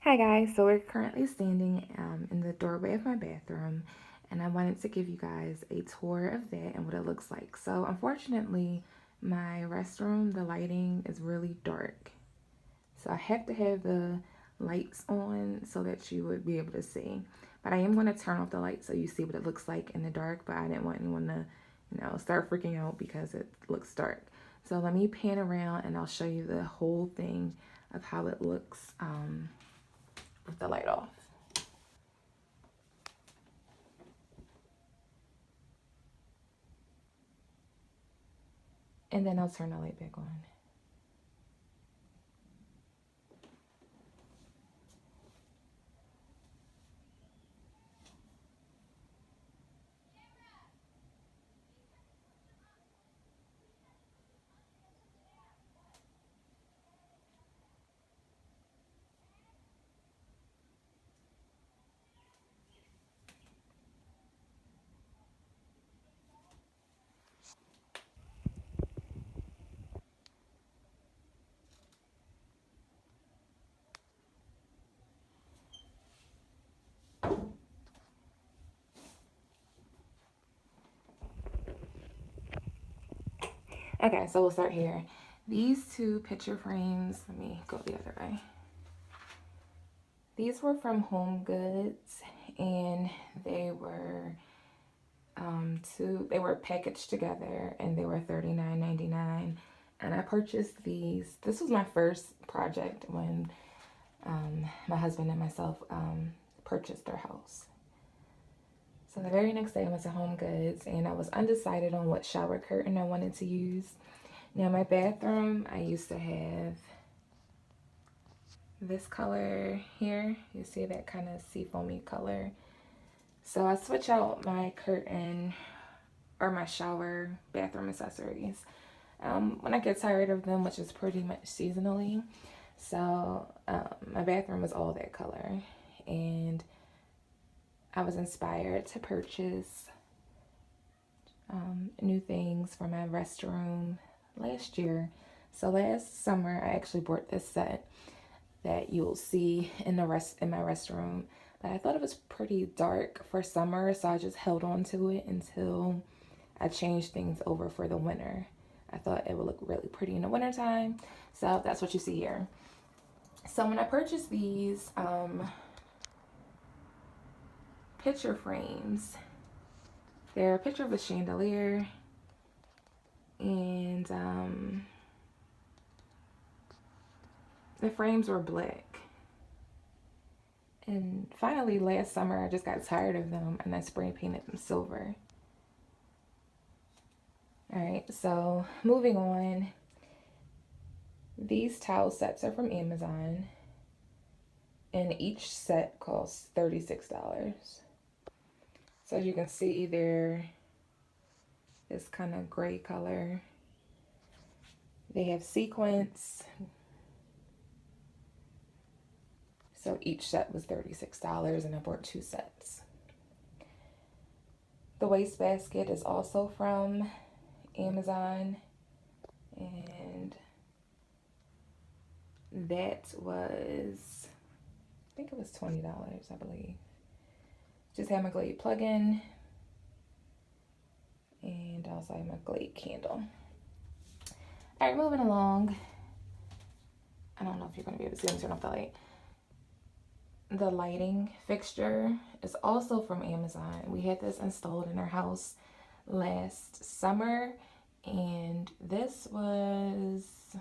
Hi guys, so we're currently standing in the doorway of my bathroom, and I wanted to give you guys a tour of that and what it looks like. So unfortunately, my restroom, the lighting is really dark. So I have to have the lights on so that you would be able to see. But I am going to turn off the light so you see what it looks like in the dark, but I didn't want anyone to, start freaking out because it looks dark. So let me pan around and I'll show you the whole thing of how it looks with the light off. And then I'll turn the light back on. Okay, so we'll start here. These two picture frames, let me go the other way. These were from Home Goods, and they were packaged together, and they were $39.99. And I purchased these. This was my first project when my husband and myself purchased our house. So the very next day I went to Home Goods and I was undecided on what shower curtain I wanted to use. Now my bathroom, I used to have this color here. You see that kind of seafoamy color. So I switch out my curtain or my shower bathroom accessories when I get tired of them, which is pretty much seasonally. So my bathroom is all that color, and I was inspired to purchase new things for my restroom last year. So last summer, I actually bought this set that you'll see in my restroom. But I thought it was pretty dark for summer, so I just held on to it until I changed things over for the winter. I thought it would look really pretty in the wintertime, so that's what you see here. So when I purchased these picture frames, they're a picture of a chandelier, and the frames were black. And finally, last summer, I just got tired of them and I spray painted them silver. Alright, so moving on. These towel sets are from Amazon, and each set costs $36. So as you can see, they're this kind of gray color. They have sequins. So each set was $36 and I bought 2 sets. The wastebasket is also from Amazon, and that was, I think it was $20, I believe. Just have my Glade plug-in, and also have my Glade candle. All right, moving along. I don't know if you're going to be able to see me turn off the light. The lighting fixture is also from Amazon. We had this installed in our house last summer, and this was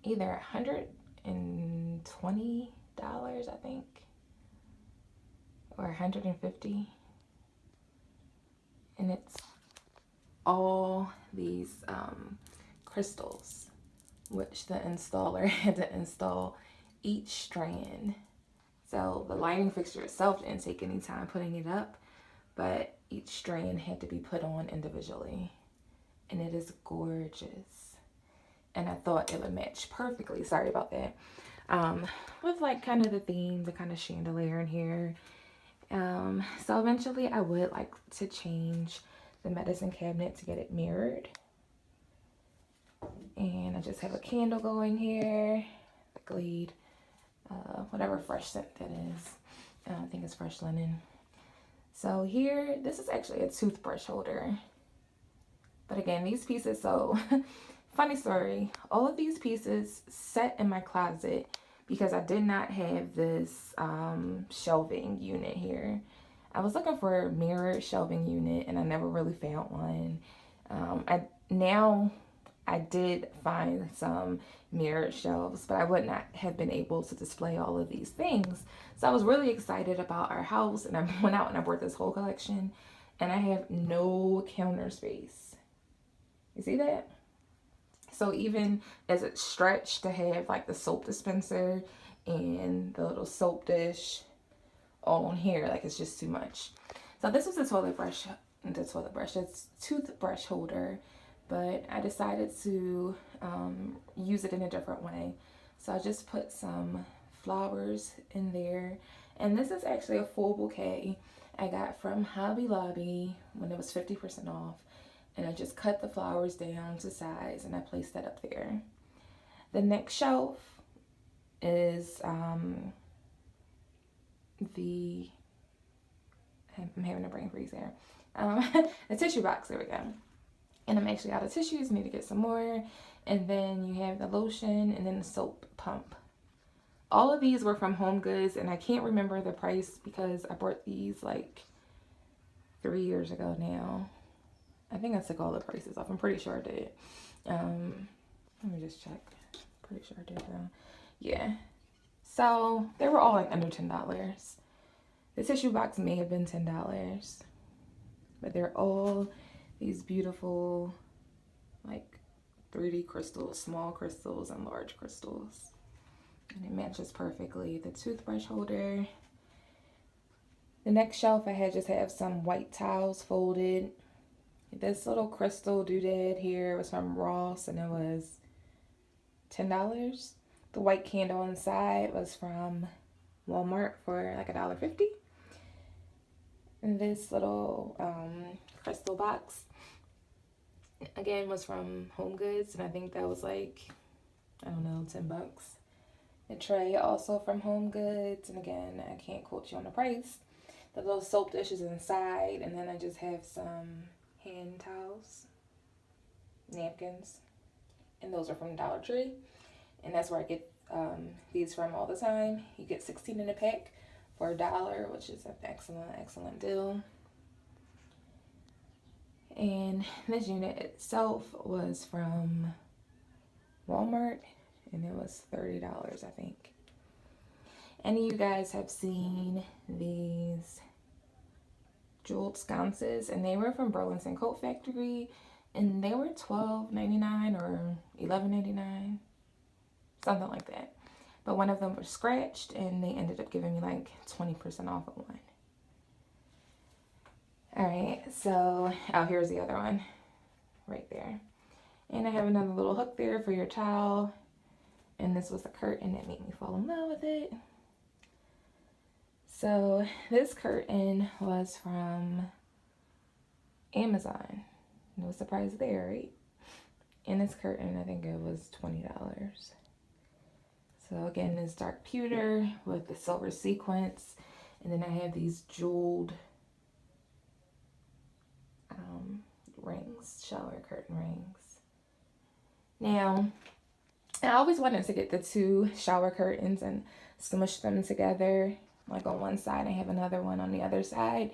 either $120, I think, or $150. And it's all these crystals, which the installer had to install each strand. So the lighting fixture itself didn't take any time putting it up, but each strand had to be put on individually. And it is gorgeous. And I thought it would match perfectly. Sorry about that. With like kind of the theme, the kind of chandelier in here. So eventually I would like to change the medicine cabinet to get it mirrored. And I just have a candle going here, the Glade whatever fresh scent that is. I think it's fresh linen. So here, this is actually a toothbrush holder. But again, these pieces, so funny story, all of these pieces sat in my closet because I did not have this shelving unit here. I was looking for a mirrored shelving unit and I never really found one. I did find some mirrored shelves, but I would not have been able to display all of these things. So I was really excited about our house and I went out and I bought this whole collection and I have no counter space. You see that? So even as it's stretched to have like the soap dispenser and the little soap dish all on here, like it's just too much. So this was it's toothbrush holder, but I decided to use it in a different way. So I just put some flowers in there, and this is actually a full bouquet I got from Hobby Lobby when it was 50% off, and I just cut the flowers down to size and I placed that up there. The next shelf is I'm having a brain freeze there. The tissue box, there we go. And I'm actually out of tissues, need to get some more. And then you have the lotion and then the soap pump. All of these were from Home Goods, and I can't remember the price because I bought these like 3 years ago now. I think I took all the prices off. I'm pretty sure I did. Let me just check. Pretty sure I did though. Yeah. So they were all like under $10. The tissue box may have been $10, but they're all these beautiful like 3D crystals, small crystals and large crystals. And it matches perfectly. The toothbrush holder. The next shelf I had just have some white towels folded. This little crystal doodad here was from Ross and it was $10. The white candle inside was from Walmart for like $1.50. And this little crystal box again was from Home Goods, and I think that was like, I don't know, $10. The tray also from Home Goods, and again, I can't quote you on the price. The little soap dish is inside, and then I just have some hand towels, napkins, and those are from Dollar Tree, and that's where I get these from all the time. You get 16 in a pack for $1, which is an excellent deal. And this unit itself was from Walmart, and it was $30, I think. And you guys have seen these jeweled sconces, and they were from Burlington Coat Factory, and they were $12.99 or $11.99, something like that. But one of them was scratched, and they ended up giving me like 20% off of one. All right, so, oh, here's the other one right there. And I have another little hook there for your towel. And this was a curtain that made me fall in love with it. So this curtain was from Amazon. No surprise there, right? And this curtain, I think it was $20. So again, this dark pewter with the silver sequins. And then I have these jeweled rings, shower curtain rings. Now, I always wanted to get the two shower curtains and smush them together, like on one side and have another one on the other side.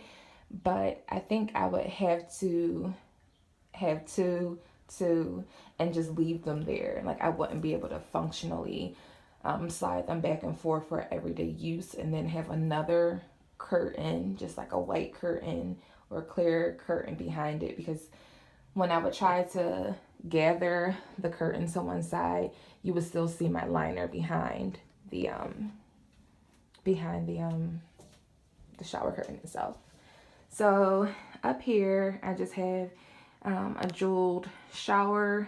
But I think I would have to have two, and just leave them there. Like I wouldn't be able to functionally slide them back and forth for everyday use and then have another curtain, just like a white curtain or clear curtain behind it, because when I would try to gather the curtains to one side, you would still see my liner behind the shower curtain itself. So up here, I just have a jeweled towel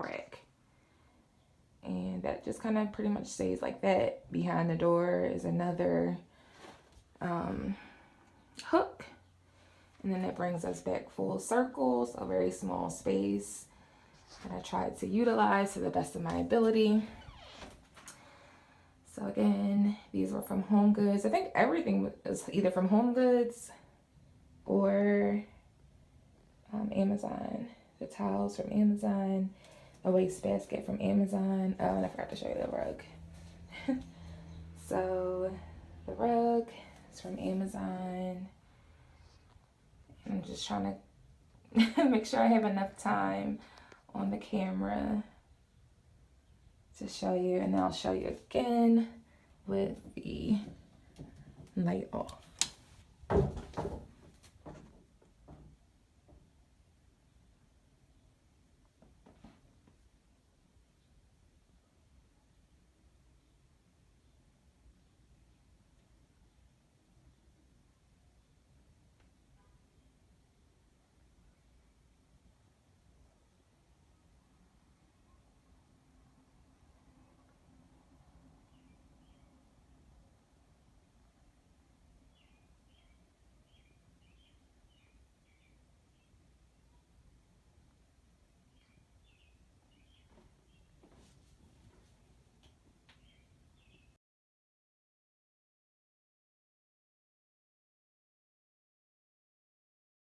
rack. And that just kind of pretty much stays like that. Behind the door is another hook. And then it brings us back full circle, so a very small space that I tried to utilize to the best of my ability. So again, these were from Home Goods. I think everything was either from Home Goods or Amazon. The towels from Amazon, a wastebasket from Amazon. Oh, and I forgot to show you the rug. So the rug is from Amazon. I'm just trying to make sure I have enough time on the camera to show you, and then I'll show you again with the light off.